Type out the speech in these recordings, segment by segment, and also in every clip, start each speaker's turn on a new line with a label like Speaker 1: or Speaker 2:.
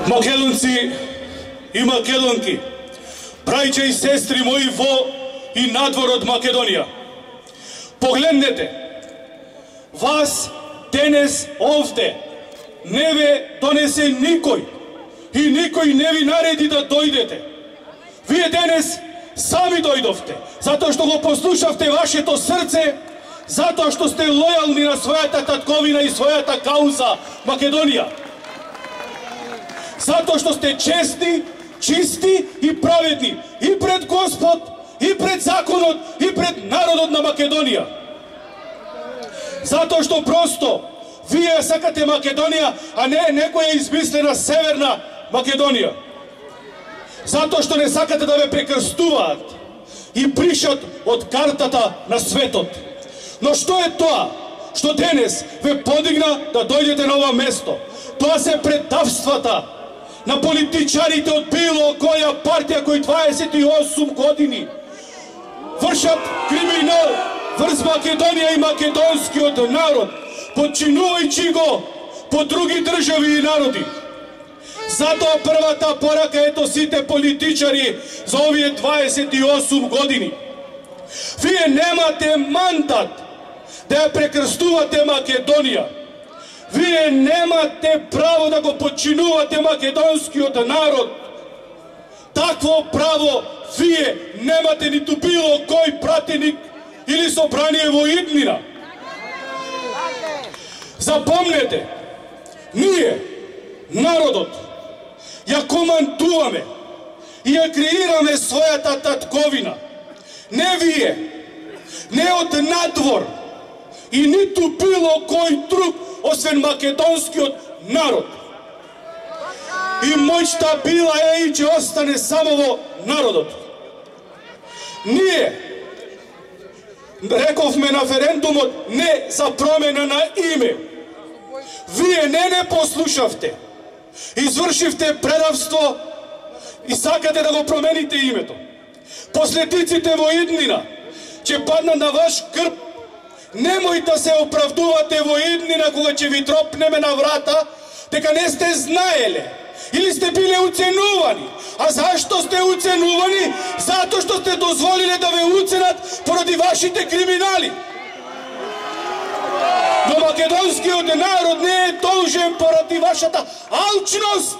Speaker 1: Македонци и македонки, брајче и сестри мои во и надвор од Македонија, погледнете, вас денес овде не ве донесе никој и никој не ви нареди да дојдете. Вие денес сами дојдовте, затоа што го послушавте вашето срце, затоа што сте лојални на својата татковина и својата кауза Македонија. Затоа што сте честни, чисти и праведни и пред Господ, и пред законот, и пред народот на Македонија. Затоа што просто вие сакате Македонија, а не некоја измислена Северна Македонија. Затоа што не сакате да ве прекрстуваат и бришат од картата на светот. Но што е тоа што денес ве подигна да дојдете на ова место? Тоа се предавствата на политичарите од било која партија кои 28 години вршат криминал врз Македонија и македонскиот народ, подчинувајќи го по други држави и народи. Затоа првата порака ето сите политичари за овие 28 години. Вие немате мандат да ја прекрстувате Македонија. Вие немате право да го подчинувате македонскиот народ. Такво право вие немате ниту било кој пратеник или собрание во иднина. Запомнете, ние, народот, ја командуваме и ја креираме својата татковина. Не вие, не од надвор и ниту било кој друг, освен македонскиот народ. И моќта била и ќе остане само во народот. Ние рековме на референдумот не за промена на име. Вие не послушавте. Извршивте предавство и сакате да го промените името. Последиците во иднина ќе паднат на ваш грб. Немој да се оправдувате во иднина кога ќе ви тропнеме на врата дека не сте знаеле или сте биле уценувани. А зашто сте уценувани? Затоа што сте дозволиле да ве уценат поради вашите криминали. Но македонскиот народ не е должен поради вашата алчност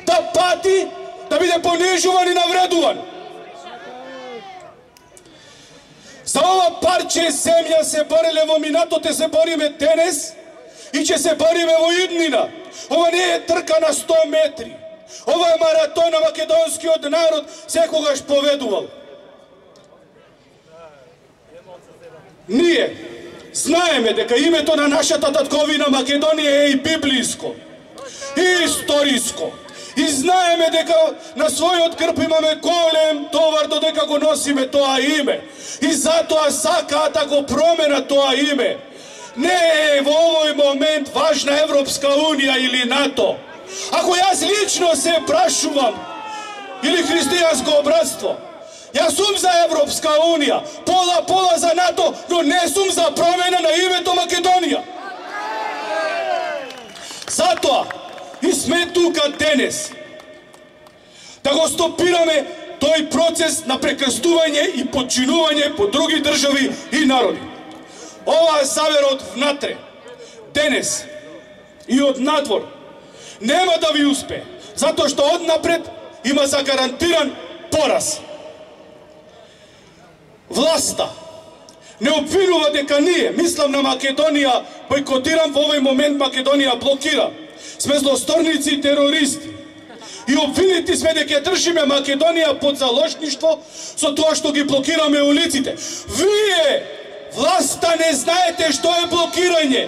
Speaker 1: да пати, да биде понижуван и навредуван. За ова парче земја се бореле во минатото, се бориме денес и ќе се бориме во иднина. Ова не е трка на 100 метри. Ова е маратон на македонскиот народ секогаш поведувал. Ние знаеме дека името на нашата татковина Македонија е и библиско, и историско. И знаеме дека на својот грб имаме голем товар додека го носиме тоа име. И затоа сакаат да го променат тоа име. Не е во овој момент важна Европска Унија или НАТО. Ако јас лично се прашувам, или христијанско братство, јас сум за Европска Унија, пола за НАТО, но не сум за промена на името Македонија. Затоа и сме тука денес да го стопираме тој процес на прекрстување и подчинување по други држави и народи. Ова заверот внатре, денес и од надвор, нема да ви успе, затоа што однапред има загарантиран пораз. Власта не обвинува дека ние, мислам на Македонија, бойкотирам во овој момент Македонија блокира. Сме злосторници и терористи. И обвинети сме дека држиме Македонија под заложништво со тоа што ги блокираме улиците. Вие, власта, не знаете што е блокирање.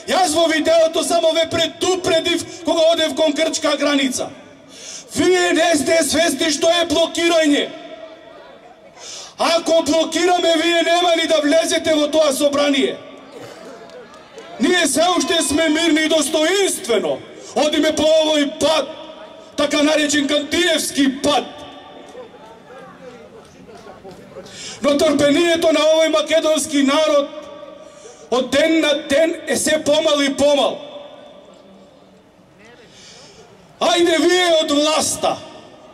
Speaker 1: Јас во видеото само ве предупредив кога одев кон грчка граница. Вие не сте свесни што е блокирање. Ако блокираме, вие нема ни да влезете во тоа собрание. Ние се уште сме мирни и достоинствено одиме по овој пат, така наречен Кантиевски пат. Но трпението на овој македонски народ од ден на ден е се помал и помал. Ajde vие od власта.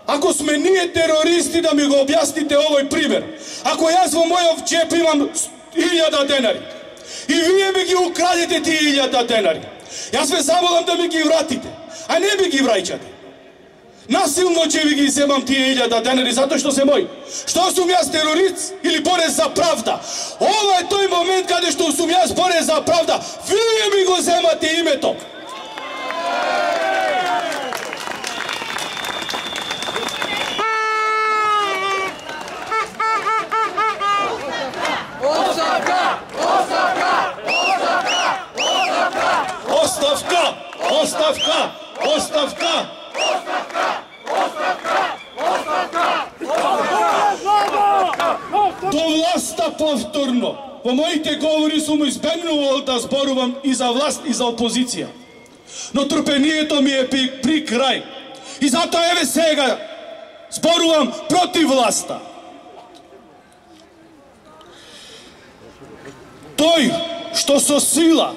Speaker 1: Ако сме ние терористи, да ми го објасните овој пример. Ако јас во мојов џеп имам 1000 денари и вие ми ги украдете тие 1000 денари, јас ве замолам да ми ги вратите, а не ми ги враќате. Насилно ќе ви ги земам тие 1000 денари, затоа што се мој. Што сум јас, терорист или борец за правда? Ова е тој момент каде што сум јас борец за правда. Вие ми го земате името. Оставка! Оставка! Оставка! До власта повторно. Во моите говори сум избегнувал да зборувам и за власт и за опозиција. Но трпението ми е при крај. И затоа еве сега зборувам против власта. Тој што со сила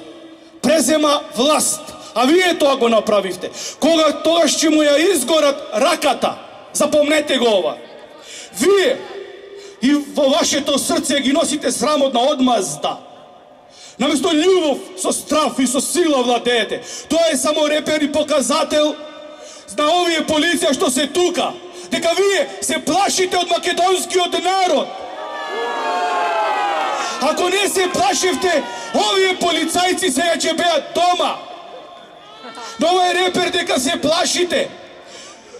Speaker 1: презема власт, а вие тоа го направивте. Тогаш ќе му ја изгорат раката. Запомнете го ова. Вие и во вашето срце ги носите срамотна одмазда. Наместо љубов, со страф и со сила владеете. Тоа е само репер и показател на овие полиција што се тука. Дека вие се плашите од македонскиот народ. Ако не се плашевте, овие полицајци сега ќе беат дома. Но овој репер дека се плашите.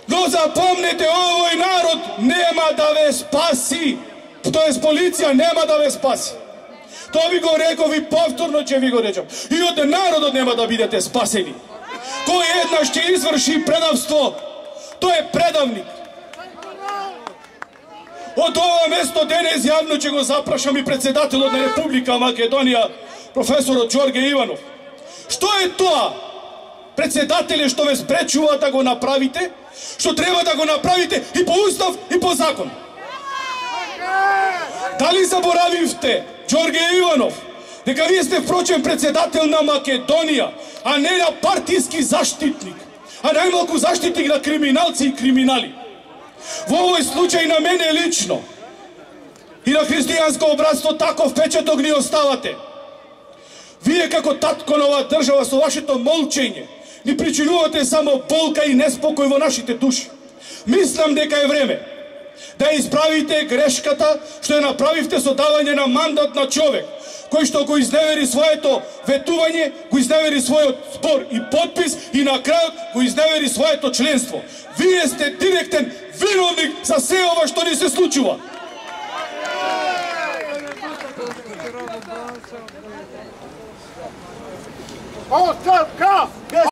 Speaker 1: Но запомнете, овој народ нема да ве спаси. Тоест полиција нема да ве спаси. Тоа ви го реков и повторно ќе ви го речам. И од народот нема да бидете спасени. Кој еднаш ќе изврши предавство, тој е предавник. Од ова место денес јавно ќе го запрашам и председателот на Република Македонија, професорот Ѓорге Иванов. Што е тоа, председателе, што ве спречува да го направите, што треба да го направите и по устав и по закон? Дали заборавивте, Ѓорге Иванов, дека вие сте впрочем председател на Македонија, а не на партиски заштитник, а најмалку заштитник на криминалци и криминали? Во овој случај на мене лично и на христијанско братство таков печаток ни оставате. Вие како татко на оваа држава со вашето молчење ни причинувате само болка и неспокој во нашите души. Мислам дека е време да исправите грешката што ја направивте со давање на мандат на човек кој што го изневери своето ветување, го изневери својот збор и подпис и на крајот го изневери своето членство. Вие сте директен виновник за се ова што ни се случува.
Speaker 2: Оставка!